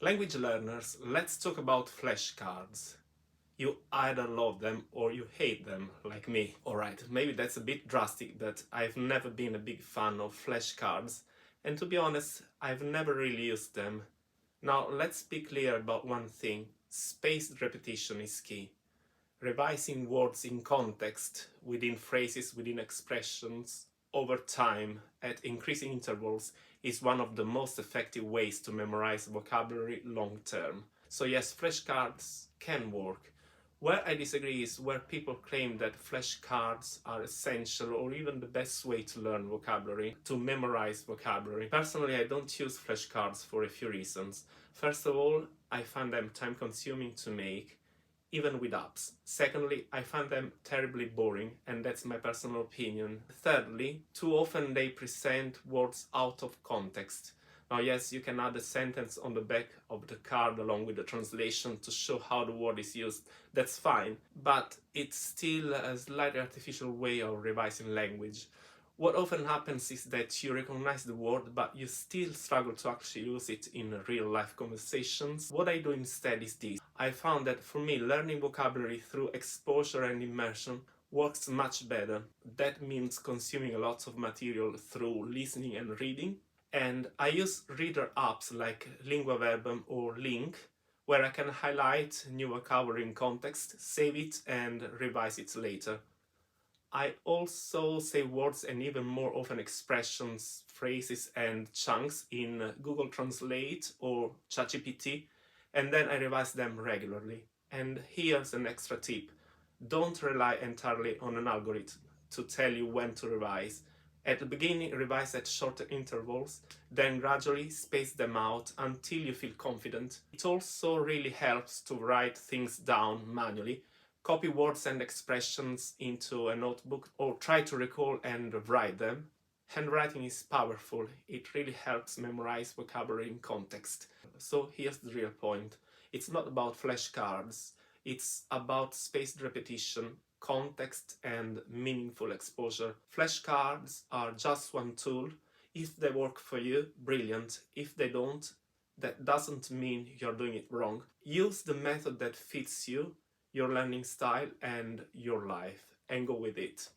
Language learners, let's talk about flashcards. You either love them or you hate them, like me. Alright, maybe that's a bit drastic, but I've never been a big fan of flashcards, and to be honest, I've never really used them. Now, let's be clear about one thing. Spaced repetition is key. Revising words in context, within phrases, within expressions, over time, at increasing intervals, is one of the most effective ways to memorize vocabulary long term. So yes, flashcards can work. Where I disagree is where people claim that flashcards are essential or even the best way to learn vocabulary, to memorize vocabulary. Personally, I don't use flashcards for a few reasons. First of all, I find them time consuming to make, even with apps. Secondly, I find them terribly boring, and that's my personal opinion. Thirdly, too often they present words out of context. Now, yes, you can add a sentence on the back of the card along with the translation to show how the word is used. That's fine, but it's still a slightly artificial way of revising language. What often happens is that you recognize the word, but you still struggle to actually use it in real life conversations. What I do instead is this. I found that for me, learning vocabulary through exposure and immersion works much better. That means consuming a lot of material through listening and reading. And I use reader apps like Lingua Verbum or Link, where I can highlight new vocabulary in context, save it, and revise it later. I also say words and even more often expressions, phrases and chunks in Google Translate or ChatGPT, and then I revise them regularly. And here's an extra tip. Don't rely entirely on an algorithm to tell you when to revise. At the beginning, revise at shorter intervals, then gradually space them out until you feel confident. It also really helps to write things down manually. Copy words and expressions into a notebook or try to recall and write them. Handwriting is powerful. It really helps memorize vocabulary in context. So here's the real point. It's not about flashcards. It's about spaced repetition, context and meaningful exposure. Flashcards are just one tool. If they work for you, brilliant. If they don't, that doesn't mean you're doing it wrong. Use the method that fits you, your learning style and your life, and go with it.